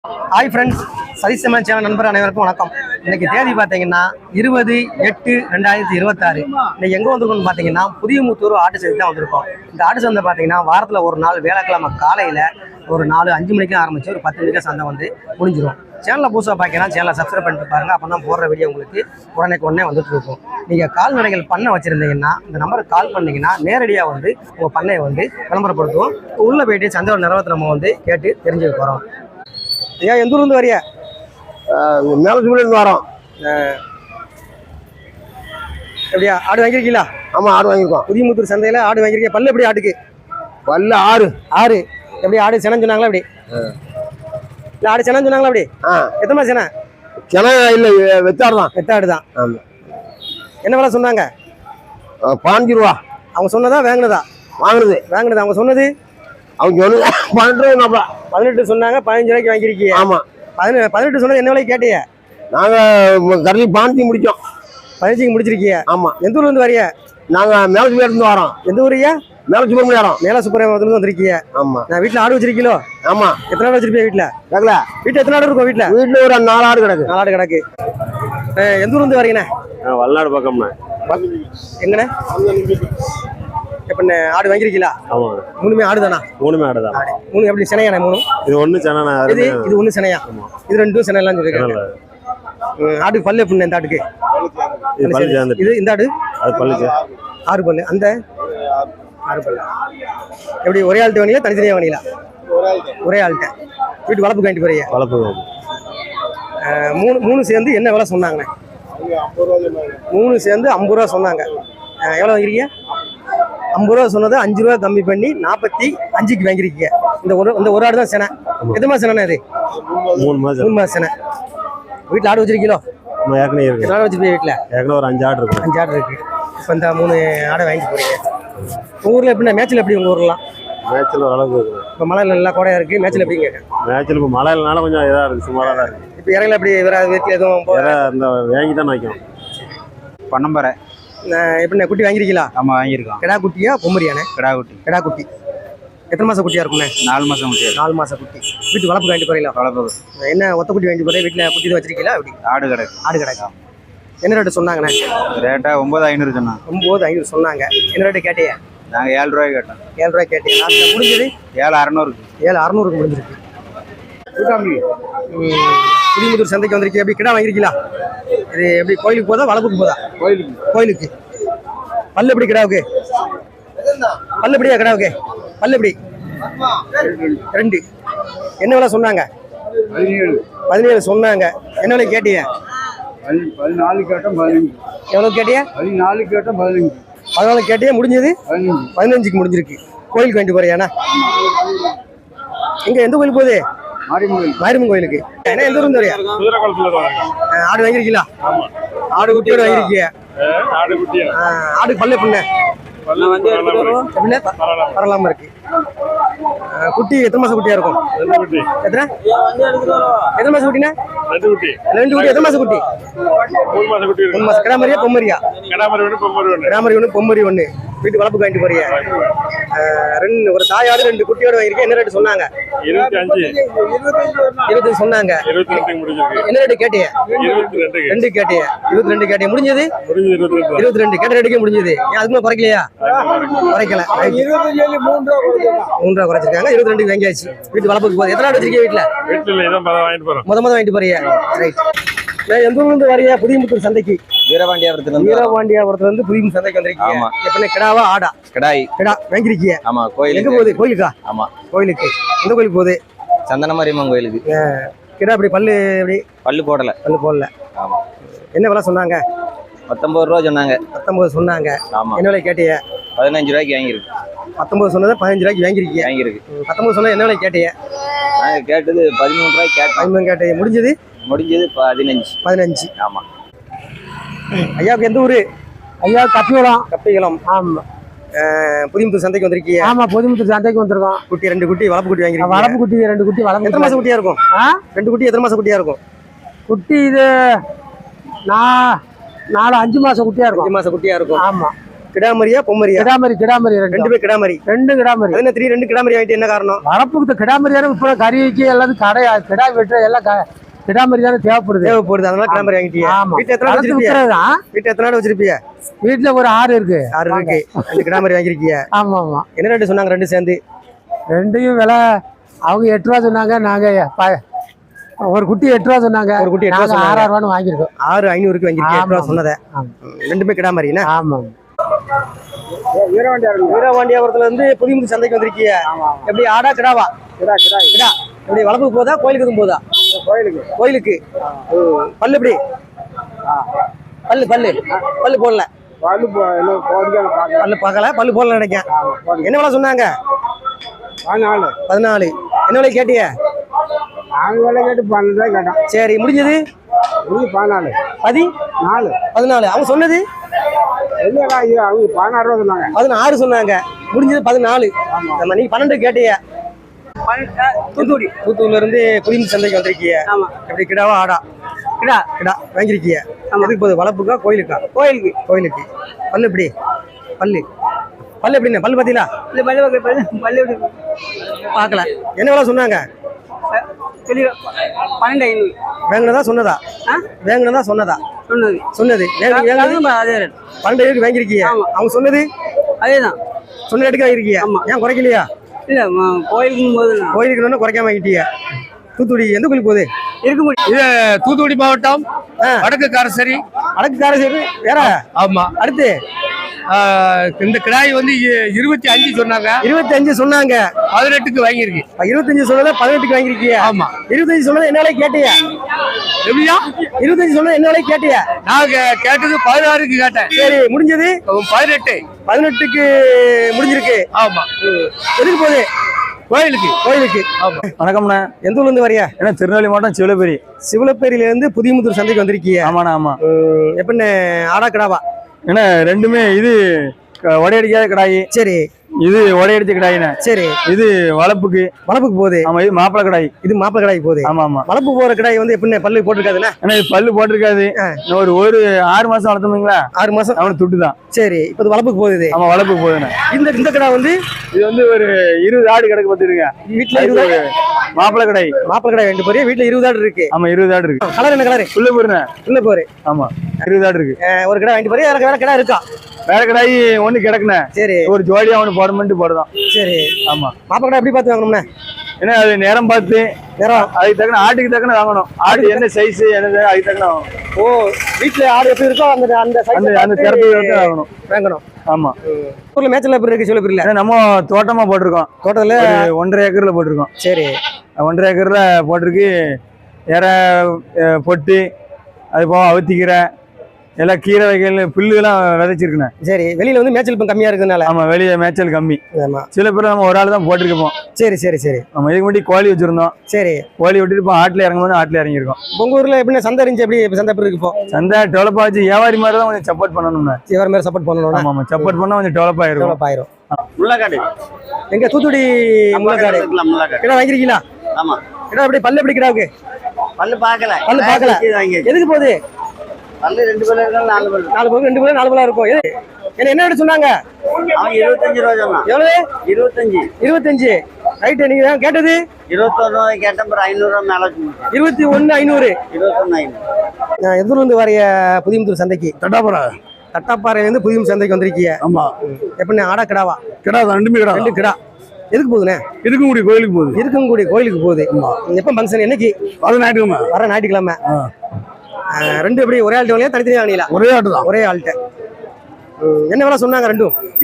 Hi friends, Satish channel நண்பர் அனைவருக்கும் வணக்கம். இன்னைக்கு தேதி பார்த்தீங்கன்னா 20/8/2026. இன்னைக்கு எங்கே வந்திருக்கோம்னு பார்த்தீங்கன்னா புதியமுத்தூர் ஆட்டு சந்தை தான் வந்திருக்கோம். இந்த ஆட்டு சந்தை பார்த்தீங்கன்னா வாரத்தில் ஒரு நாள் வியாழக்கிழமை காலையில் ஒரு 4-5 மணிக்கு ஆரம்பிச்சு ஒரு 10 மணிக்கு சந்தை வந்து முடிஞ்சிடும். சேனலை புதுசாக பார்க்கலாம், சேனலை சப்ஸ்கிரைப் பண்ணிட்டு பாருங்க. அப்போ தான் போடுற வீடியோ உங்களுக்கு உடனே வந்துட்டு இருக்கும். நீங்கள் கால்நடைகள் பண்ணை வச்சுருந்தீங்கன்னா இந்த நம்பருக்கு கால் பண்ணிங்கன்னா நேரடியாக வந்து உங்கள் பண்ணையை வந்து விளம்பரப்படுத்துவோம். உள்ளே போயிட்டு சந்தையோட நிறுவனத்தை நம்ம வந்து கேட்டு தெரிஞ்சுக்க போகிறோம். ஐயா, எந்த ஊர்லேருந்து வரியா? மேலூர்லேருந்து வரோம். எப்படியா ஆடு வாங்கியிருக்கீங்களா? ஆமாம், ஆடு வாங்கியிருக்கோம். புதியமுத்தூர் சந்தையில் ஆடு வாங்கியிருக்கீங்க. பல்லு எப்படி ஆட்டுக்கு? பல்லு 6. எப்படி ஆடு செனம் சொன்னாங்களா? அப்படி இல்லை, ஆடு செனம் சொன்னாங்களா? அப்படி எத்தனை செனை? சென இல்லை, வெத்தாடு தான். வெத்தாடு தான். ஆமாம். என்ன விலை சொன்னாங்க? 15 ரூபா. அவங்க சொன்னதா வாங்கினதா? வாங்கினது. அவங்க சொன்னது அவங்க சொன்னது 18 சொன்னாங்க. 15 ரூபாய்க்கு வாங்கியிருக்கீங்க. ஆமாம். 18 சொன்னது என்ன விலைக்கு கேட்டீங்க? நாங்கள் கடையில் 15 முடித்தோம். 15க்கு முடிச்சிருக்கீங்க. ஆமாம். எந்த ஊர்லேருந்து வரைய? நாங்கள் மேலூர்லேருந்து வரோம். எந்த ஊரையா? மேலசுப்பிரமணியம். மேலசுப்பிரமணியத்துலேருந்து வந்திருக்கீங்க. ஆமாம். நான் வீட்டில் ஆடு வச்சிருக்கீங்களோ? ஆமாம். எத்தனை ஆடு வச்சிருப்பீங்க வீட்டில்? கேட்கல. வீட்டில் எத்தனை ஆடு இருக்கும்? வீட்டில் ஒரு 4 ஆடு கிடக்கு. 4 ஆடு கிடக்கு. எந்த ஊர்லேருந்து வரீங்கண்ணே? வல்லாடு பக்கம்ண்ணே. எங்கண்ணே? எப்பண்ணே ஆடு வாங்கியிருக்கீங்களா? ஆமாம். 3மே ஆடு தானா? 3மே ஆடு தான். 3 எப்படி சினையாண்ணே? 3 இது 1 சென்னா. இது 1 சினையா? இது 2 சினையெல்லாம் சொல்லியிருக்காங்க. ஆட்டுக்கு பல்லு எப்படிண்ணே? இந்த ஆட்டுக்கு இது இந்த ஆடு அது பல்லு 6 பல்லு. அந்த 6 பல்லு எப்படி ஒரே ஆள்கிட்ட வாங்கிங்களா தனித்தனியாக வாங்கிங்களா? ஒரே ஆள்கிட்ட. வீட்டு வளர்ப்பு வாங்கிட்டு போறீங்க? வளர்ப்பு. 3 சேர்ந்து என்ன விலை சொன்னாங்கண்ணே? 3 சேர்ந்து 50 ரூபா சொன்னாங்க. எவ்வளோ வாங்கிருக்கீங்க? 50 ரூபா சொன்னது 5 ரூபா கம்மி பண்ணி 45க்கு வாங்கிருக்கீங்க. இந்த ஒரு ஆடு தான் செனை. எத்தனை மாதம் செனை? இது 3 மாதம் செனை. வீட்டில் ஆடு வச்சிருக்கீங்களோ? எத்தனை ஆடு வச்சிருக்கீங்க வீட்டில்? ஒரு 5 ஆடு இருக்கு. 5 ஆடு இருக்கு. இப்போ இந்த 3 ஆடை வாங்கிட்டு போறீங்க. உங்கள் ஊரில் எப்படின்னா மேட்சில் எப்படி? உங்கள் ஊர்லாம் மேட்சில் ஓரளவுக்கு இருக்குது. இப்போ மழை நல்லா கோடையாக இருக்குது. மேட்சில் எப்படிங்க? மேட்சில் இப்போ மழை இல்லைனால கொஞ்சம் இதாக இருக்குது, சுமாராக தான் இருக்குது. இப்போ இறங்கல எப்படி? வேற வீட்டில் எதுவும் இந்த வாங்கி தான் வைக்கும். பன்னம்பரை எப்படிண்ணே குட்டி வாங்கிருக்கீங்களா? ஆமாம், வாங்கியிருக்கோம். கிடா குட்டியா பொம்மரியாண்ணே? கிடா குட்டி. எத்தனை மாதம் குட்டியாக இருக்குண்ணே? 4 மாதம் குட்டி. 4 மாதம் குட்டி. வீட்டு வளர்ப்பு வாங்கிட்டு போறீங்களா? வளர்ப்பு. என்ன ஒத்த குட்டி வாங்கிட்டு போறேன்? வீட்டில் குட்டி தான் வச்சிருக்கீங்களா? எப்படி ஆடு கிடக்கு. ஆடு கிடக்கா? என்ன ரேட்டு சொன்னாங்கண்ணே? ரேட்டா 9,500 சொன்னாங்க. 9,500 சொன்னாங்க. என்ன ரேட்டு கேட்டியா? நாங்கள் 7 ரூபாய்க்கு கேட்டோம். 7 ரூபாய் கேட்டியா? லாஸ்ட்டில் முடிஞ்சது 7,600. 7,600க்கு முடிஞ்சிருக்கு. புதியமுத்தூர் சந்தைக்கு வந்திருக்கீங்க. எப்படி கிடா வாங்கிருக்கீங்களா? இது எப்படி கோயிலுக்கு போதா வளர்ப்புக்கு போதா? கோயிலுக்கு. பல்லு எப்படி கிடாவுக்கு? பல்லு எப்படியா கிடாவுக்கு? பல்லு எப்படி? 2. என்ன விலை சொன்னாங்க? 17 சொன்னாங்க. என்ன விலை கேட்டீங்க? 14 கேட்டோம். 15. எவ்வளோ கேட்டியா? 14 கேட்டோம். 15. 14 கேட்டியா? முடிஞ்சது 15க்கு முடிஞ்சிருக்கு. கோயிலுக்கு வாங்கிட்டு போறியாண்ணா? எங்க எந்த கோயிலுக்கு போகுது? மாரியம்மன் கோயிலுக்கு. என்ன எந்த ஊருந்து வரையா? ஆடு வாங்கிருக்கீங்களா? ஆடு குட்டியோட வாங்கிருக்கீங்க. ஆடு பல்லு எப்படிண்ணே? பரவாயில்லாம இருக்கு. குட்டி எத்தனை மாசம் குட்டியா இருக்கும்? எத்தனை மாசம் குட்டினா? 2 குட்டி. எத்தனை மாசம் குட்டி? 3 மாசம். கிடாமரியா பொம்மரியா? கிடாமரி 1 பொம்மரி 1. வீட்டு வளர்ப்பு வாங்கிட்டு போறிய. ஒரு தாயாடு 2 குட்டியோட வாங்கிருக்கேன். என்ன ரேட்டு சொன்னாங்க? 25 சொன்னாங்க. என்ன ரேட்டு கேட்டிய? 2 கேட்டிய. 22 கேட்டிய. முடிஞ்சது 22. கேட்ட ரேட்டுக்கே முடிஞ்சது. ஏன் அதுக்குமே குறைக்கலையா? குறைக்கல. 3 ரூபா குறைச்சிருக்காங்க. 22 வாங்கியாச்சு. வீட்டு வளர்ப்புக்கு போகுது. எத்தனை ஆடு வச்சிருக்கீங்க வீட்டுல? முத வாங்கிட்டு போறிய. ரைட். எந்த ஊர்ல இருந்து வரையா? புதியமுத்தூர் சந்தைக்கு. வீரபாண்டியாபுரத்துல இருந்து புதியமுத்தூர் சந்தைக்கு வந்திருக்கீங்க. எப்படின்னா கிடாவா ஆடா? கிடா வாங்கிருக்கீங்க. ஆமா. கோயில் எங்க போகுது? கோயிலுக்கா? ஆமா, கோயிலுக்கு. எந்த கோயிலுக்கு போகுது? சந்தனமாரியம்மன் கோயிலுக்கு. கிடா அப்படி பல்லு எப்படி? பல்லு போடல. ஆமா. என்ன விலை சொன்னாங்க? 19 ரூபா சொன்னாங்க. 19 சொன்னாங்க. ஆமா. என்ன விலை கேட்டிய? 15 ரூபாய்க்கு வாங்கியிருக்கு. 19 சொன்னதை 15 ரூபாய்க்கு வாங்கியிருக்கு. 19 சொன்னா என்ன விலை கேட்டிய? நாங்க கேட்டது 13 ரூபாய்க்கு கேட்டோம். 15 கேட்டிய. முடிஞ்சது 15. ஆமா. ஐயாவுக்கு எந்த ஊரு? ஐயா கப்பிகுளம். ஆமா. புதியமுத்தூர் சந்தைக்கு வந்திருக்கீங்க? ஆமா, புதியமுத்தூர் சந்தைக்கு வந்திருக்கோம். குட்டி 2 குட்டி வளர்ப்பு குட்டி வாங்கிருக்கீங்க. வளர்ப்பு குட்டி 2 குட்டி. வளர்ப்பு எத்தனை மாசம் குட்டியா இருக்கும்? 2 குட்டி எத்தனை மாசம் குட்டியா இருக்கும்? குட்டி இது 4-5 மாசம் குட்டியா இருக்கும். 5 மாசம் குட்டியா இருக்கும். ஆமா. கிடாமரியா பொம்மரியா? கிடாமரி ரெண்டுமே கிடாமரி. ரெண்டும் கிடாமரி. அது என்ன 2 கிடாமரி வாங்கிட்டு என்ன காரணம்? வளர்ப்புக்கு கிடாமரி தானே இப்போ கறிக்கு எல்லாத்துக்கும் கிடா வெட்டுற எல்லாம் கிடாமரி தானே தேவைப்படுது. அதனால கிடாமரி வாங்கிட்டீங்க. ஆமா. வீட்டுல எத்தனை ஆடு வளர்த்து வச்சிருப்பீங்க? விற்கிறதுதான். வீட்டுல எத்தனை ஆடு வச்சிருப்பீங்க? வீட்டுல ஒரு 6 இருக்கு. 6 இருக்கு. 2 கிடாமரி வாங்கிருக்கீங்க. ஆமா ஆமா. என்ன ரேட்டு சொன்னாங்க ரெண்டு சேர்ந்து? ரெண்டையும் விலை அவங்க 8 ரூபா சொன்னாங்க. நாங்க ஒரு குட்டி 8 ரூபா சொன்னாங்க. ஒரு குட்டி 8 ரூபா சொன்னாங்க. 6 ரூபான்னு வாங்கியிருக்கோம். 6,500க்கு வாங்கிருக்கீங்க. 8 ரூபா சொன்னதை. ரெண்டுமே கிடாமரி என்ன? ஆமா. வீரவாண்டியாபுரத்துல இருந்து புதியமுத்து சந்தைக்கு வந்திருக்கீங்க. எப்படி ஆடா கிடாவா? கிடா. எப்படி வளர்ப்புக்கு போதா கோயிலுக்கு எதுவும் போதா? கோயிலுக்கு. பல்லு எப்படி? பல்லு போடல. பல்லு பார்க்கல. பல்லு போடல நினைக்கிறேன். என்ன விலை சொன்னாங்க? 14. என்ன விலை கேட்டிய? சரி முடிஞ்சது 14. 14. அவங்க சொன்னது 16 சொன்னாங்க. முடிஞ்சது 14. நீ 12 கேட்டிய. தூத்துக்குடியில இருந்து புதியமுத்து சந்தைக்கு வந்திருக்கீங்க. எப்படி கிடாவா ஆடா? கிடா வாங்கிருக்கீங்க. எதுக்கு போகுது? வளர்ப்புக்கா கோயிலுக்கா? கோயிலுக்கு. பல்லு எப்படி? பல்லு எப்படின்னு பல்லு பாத்தீங்களா? பார்க்கல. என்ன விலை சொன்னாங்க? 12,500. வேங்கனதா சொன்னதா? சொன்னது 12,000 வாங்கிருக்கீங்க. அவங்க சொன்னது அதேதான். சொன்ன ரேட்டுக்கு வாங்கிருக்கீங்க. ஏன் குறைக்கலையா? இல்ல கோயிலுக்கு குறைக்காம வாங்கிட்டீங்க. தூத்துக்குடி எந்த கோயிலுக்கு போகுது? இது தூத்துக்குடி மாவட்டம் வடக்கு காரசேரி. வேற? ஆமா. அடுத்து இந்த கிடாய் வந்து 25 சொன்னாங்க. 25 சொன்னாங்க. 18க்கு வாங்கியிருக்கு. 25 சொன்னத 18க்கு வாங்கிருக்கீங்க. ஆமா. 25 சொன்னத என்ன விலை கேட்டியா? எப்படியா? 25 சொன்னத என்ன விலை கேட்டியா? நான் கேட்டது 16க்கு கேட்டேன். சரி முடிஞ்சது 18. 18க்கு முடிஞ்சிருக்கு. ஆமா. எதுக்கு போகுது? கோயிலுக்கு. ஆமா. வணக்கம்ண்ணா. எந்த ஊர்ல இருந்து வரியா? ஏன்னா திருநெல்வேலி மாவட்டம் சிவலப்பேரி இருந்து புதியமுத்தூர் சந்தைக்கு வந்திருக்கீங்க. ஆமாண்ணா. ஆமா. எப்படின்னு ஆடா கிடாவா? ஏன்னா ரெண்டுமே இது உடையடிக்காத கிடாயி. சரி. இது உடையடிச்ச கிடாயிண்ணே. சரி. இது வளர்ப்புக்கு போகுது. ஆமா. இது மாப்பிள கிடாய். போகுது. ஆமா. வளர்ப்பு போற கிடாய் வந்து எப்படின்னு பல்லு போட்டிருக்காதுண்ணே? ஏன்னா இது பல்லு போட்டிருக்காது. ஒரு 6 மாசம் வளர்த்தோம்ங்களா? 6 மாசம் அவனுக்கு துட்டு தான். சரி. இப்போ இது வளர்ப்புக்கு போகுது. ஆமா வளர்ப்புக்கு போகுதுண்ணே. இந்த கடை வந்து இது வந்து ஒரு 20 ஆடு கிடக்கு பார்த்துருங்க. வீட்டுல 20 மாப்பிள கடை 2 பேரு. வீட்டுல 20 ஆடு இருக்கு. ஆமா 20 ஆடு இருக்கு. கலர் என்ன கலர்? உள்ள போரு. ஆமா 20 ஆடு இருக்கு. ஒரு கடை வாங்கிட்டு போறியா? வேற கடை இருக்கா? வேற கடாய் ஒண்ணு கிடக்குண்ணே. சரி. ஒரு ஜோடியா ஒண்ணு போடமெண்ட் போடுதான். சரி. ஆமா. மாப்பிள கடை எப்படி பார்த்து வாங்கணும்ண்ணே? ஏன்னா அது நேரம் பார்த்து அதுக்கு தக்கன ஆட்டுக்கு தக்கன வாங்கணும். ஆடு என்ன சைஸ் என்னது அதுக்கு தக்கன வாங்கணும். ஓ வீட்டுல ஆடு எப்படி இருக்கோ அந்த திறத்து வாங்கணும். ஆமா. ஊர்ல மேய்ச்சல் எப்படி இருக்கு? சொல்லி நம்ம தோட்டமா போட்டிருக்கோம். தோட்டத்துல 1.5 ஏக்கர்ல போட்டிருக்கோம். சரி. 1.5 ஏக்கர்ல போட்டிருக்கு. பொட்டு அது போக அவுத்திக்கீரை எல்லாம் கீரை வகைகள் புல்லுலாம் விதைச்சிருக்கேன். சரி. வெளியில வந்து மேய்ச்சல் இப்போ கம்மியா இருக்குனால. ஆமா வெளியே மேய்ச்சல் கம்மி. ஆமா. சில பேர் நம்ம ஒரு ஆள் தான் போட்டிருக்கோம். சரி. நம்ம இதுக்கு முன்னாடி கோழி வச்சிருந்தோம். சரி. கோழி விட்டுட்டு இப்போ ஆட்டுல இறங்கும்போது ஆட்டுல இறங்கியிருக்கோம். உங்க ஊர்ல எப்படி சந்தை இருந்துச்சு? எப்படி சந்தை எப்படி இருக்கு? இப்போ சந்தை டெவலப் ஆச்சு. வியாபாரி மாதிரி தான் கொஞ்சம் சப்போர்ட் பண்ணணும்னா. வியாபாரி மாதிரி சப்போர்ட் பண்ணணும். ஆமா சப்போர்ட் பண்ணா கொஞ்சம் டெவலப் ஆயிரும். முள்ளக்காடு. எங்க தூத்துக்குடி முள்ளக்காடு. கிடா வாங்கிருக்கீங்களா? ஆமா. கிடா எப்படி பல்லு எப்படி கிடாவுக்கு? பல்லு பார்க்கல. எதுக்கு போகுது? பல்லு 2 பல்லு இருக்கா? 4 பல்லு. 4 பல்லு 2 பல்லு 4 பல்லா இருக்கும். என்ன ரேட் சொன்னாங்க? அவன் 25 ரூபா சொன்னான். எவ்வளவு? 25. ரைட். நீங்க கேட்டது 21 ரூபாய் கேட்டேன். 500 ரூபா மேல 21,500. 21,500. எந்த ஊர்ல இருந்து வரைய புதியமுத்தூர் சந்தைக்கு? தட்டாப்பாறையில இருந்து புதியமுத்தூர் சந்தைக்கு வந்திருக்கீங்க. ஆமா. எப்படி ஆடா கிடாவா? கிடா ரெண்டுமே கிடா. 2 கிடா. எதுக்கு போகுதுண்ணே? இருக்கங்குடி கோயிலுக்கு போகுது. கோயிலுக்கு போகுது. எப்ப ஃபங்க்ஷன்? என்னைக்கு? வர ஞாயிற்றுக்கிழமை. 2 எப்படி ஒரே ஆள்கிட்ட வாங்கியா தனித்தனியா வாங்கினீங்களா? ஒரே ஆட்டு தான். ஒரே ஆள்கிட்ட. என்ன விலை சொன்னாங்க?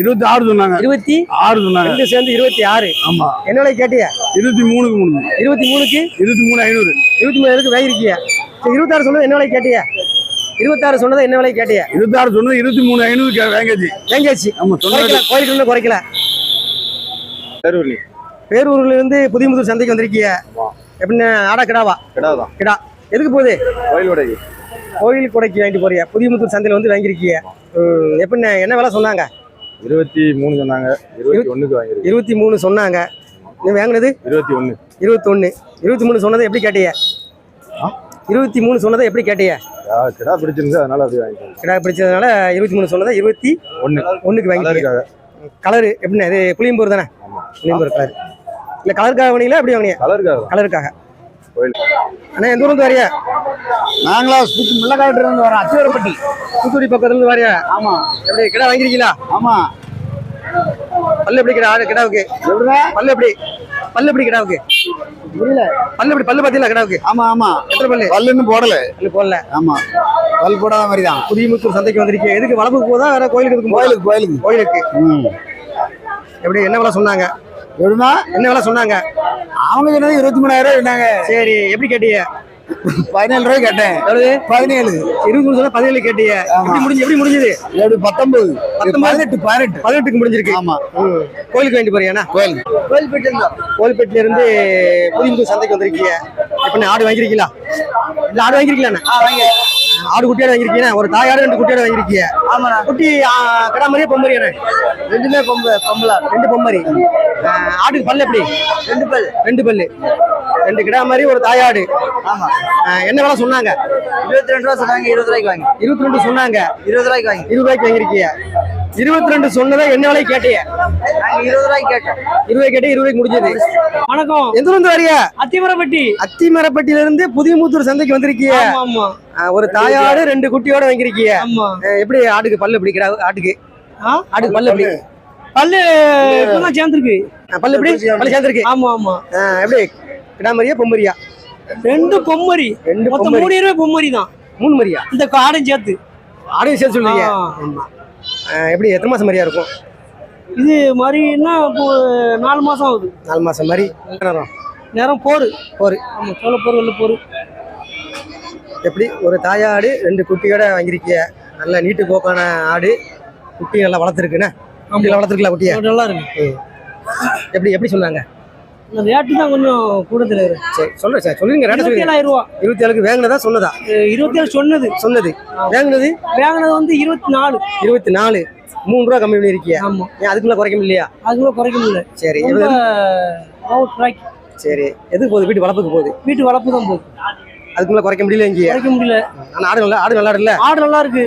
26 சொன்னாங்க. 26 சொன்னாங்க. 2 சேர்ந்து 26. ஆமா. என்ன விலை கேட்டியா? 23க்கு 23க்கு 23,500. 23,000 வாங்கிருக்கீங்க. 26 சொன்னது என்ன விலை கேட்டியா? 26 சொன்னது என்ன விலை கேட்டியா? 26 சொன்னது 23,500 வாங்கியாச்சு. ஆமா. கோயிலுக்கு குறைக்கல. பேரூர்ல இருந்து புதியமுத்தூர் சந்தைக்கு வந்திருக்கீங்க. எப்படின்னு ஆடா கிடாவா? கிடா. எதுக்கு போகுது? கோயில் கொடைக்கு வாங்கிட்டு போறியா? புதியமுத்தூர் சந்தையில வந்து வாங்கிருக்கீங்க. எப்படின்னு என்ன விலை சொன்னாங்க? 23 சொன்னாங்க. 21க்கு வாங்கிருக்கு. 23 சொன்னாங்க. நீ வாங்கினது 21. 23 சொன்னது எப்படி கேட்டிய? 23 சொன்னதை எப்படி கேட்டிய? கிடா பிடிச்சிருந்து அதனால அப்படி வாங்கிக்கோங்க. கிடா பிடிச்சதுனால 23 சொன்னதை 21க்கு வாங்கிட்டீங்க. கலரு எப்படின்னா இது புளியம்பூர் தானே? புளியம்பூர் கலர் இல்லை, கலருக்காக வாங்கினீங்களா எப்படி வாங்கினீங்க? கலருக்காக. அண்ணா எந்த ஊர்லேருந்து வரையா? நாங்களா முள்ளக்காட்டு இருந்து வரோம், அத்திவரப்பட்டி. தூத்துக்குடி பக்கத்துலேருந்து வரையா? ஆமா. எப்படி கிடா வாங்கிருக்கீங்களா? ஆமா. பல்லு எப்படி கிடாவுக்கு? பல்லு எப்படி கிடாவுக்கு? புரியல. பல்லு பாத்தீங்களா கிடாவுக்கு? ஆமா ஆமா. எத்தனை பல்லு? பல்லுன்னு போடல. பல்லு போடல. ஆமா, பல் போடாத மாதிரி தான். புதியமுத்தூர் சந்தைக்கு வந்திருக்கீங்க. எதுக்கு வளப்புக்கு போதா வேற கோயிலுக்கு இருக்கும்? கோயிலுக்கு. எப்படி என்ன விலை சொன்னாங்க? என்ன விலை சொன்னாங்க? அவங்க சொன்னது 23,000 சொன்னாங்க. சரி, எப்படி கேட்டீங்க? 17 ரூபாய் கேட்டேன். 17. 23 சொன்னா 17 கேட்டீங்க. எப்படி முடிஞ்சது? 19. 18க்கு முடிஞ்சிருக்கு. ஆமா. கோயிலுக்கு வேண்டி போறியாண்ணா? கோயில்பேட்டில இருந்து புதியமுத்தூர் சந்தைக்கு வந்திருக்கீங்க. இப்ப ஆடு வாங்கிருக்கீங்களா? இல்ல ஆடு வாங்கிருக்கீங்களா? ஆடு குட்டியாடு வாங்கிருக்கீங்க. ஒரு தாயாடு 2 குட்டியாடு வாங்கிருக்கீங்க. ஆமா. குட்டி கடா மாதிரியே பொம்மரியாண்ணே? ரெண்டுமே பொம்பளை. 2 பொம்மரி. ஆட்டுக்கு பல்லு எப்படி? 2 பல்லு. 2 கிடா மாதிரி ஒரு தாயாடு. ஆமா. என்ன விலை சொன்னாங்க? 22 ரூபா சொன்னாங்க. 20 ரூபாய்க்கு வாங்கி. 22 சொன்னாங்க. 20 ரூபாய்க்கு வாங்கி. 20 ரூபாய்க்கு வாங்கிருக்கீங்க. 22 சொன்னதை என்ன விலைக்கு கேட்டீங்க? நாங்க 20 ரூபாய்க்கு கேட்டோம். 20 கேட்டு 20 ரூபாய்க்கு முடிஞ்சது. வணக்கம். எந்த ஊர்ல வரியா? அத்திமரப்பட்டி. அத்திமரப்பட்டியில இருந்து புதியமுத்தூர் சந்தைக்கு வந்திருக்கீங்க. ஆமா. ஒரு தாயாடு 2 குட்டியோட வாங்கிருக்கீங்க. ஆமா. எப்படி ஆட்டுக்கு பல்லு எப்படி? ஆட்டுக்கு பல்லு எப்படி? பல்லு இப்பதான் சேர்ந்துருக்கு. பல்லு எப்படி? பல்லு சேர்ந்துருக்கு. ஆமா ஆமா. எப்படி கிடா மாதிரியா பொம்மரியா? 2 பொம்மரி. மொத்தம் 3 பொம்மரி தான். 3 மரியா? இந்த ஆடையும் சேர்த்து. ஆடையும் சேர்த்து சொல்றீங்க. ஆமா. எப்படி எத்தனை மாசம் மரியா இருக்கும்? இது மாதிரின்னா இப்போ 4 மாசம் ஆகுது. 4 மாசம் மாதிரி. நேரம் போரு. ஆமா, சோள போர் வெள்ள போரு. எப்படி ஒரு தாயாடு 2 குட்டியோட வாங்கிருக்கீங்க. நல்ல நீட்டு போக்கான ஆடு. குட்டி நல்லா வளர்த்துருக்குண்ணே. அப்படிலாம் வளர்த்துருக்கலாம் குட்டியா? நல்லா இருக்கு. எப்படி சொன்னாங்க? இந்த ரேட்டு தான் கொஞ்சம் கூடுதல். சரி சொல்றேன் சார், சொல்லுங்க. 27,000 ரூபா. 27க்கு வாங்கினதா சொன்னதா? 27 சொன்னது. வாங்கினது வந்து 24. 24. 3 ரூபா கம்மி பண்ணிருக்கீங்க. ஆமா. அதுக்குள்ள குறைக்க முடியலையா? அதுக்குள்ள குறைக்க முடியல. சரி. சரி, எதுக்கு போகுது? வீட்டு வளர்ப்புக்கு போகுது. வீட்டு வளர்ப்பு தான் போகுது. அதுக்குள்ள குறைக்க முடியல. இங்கே குறைக்க முடியல. ஆனா ஆடு நல்லா இருக்குல்ல? ஆடு நல்லா இருக்கு.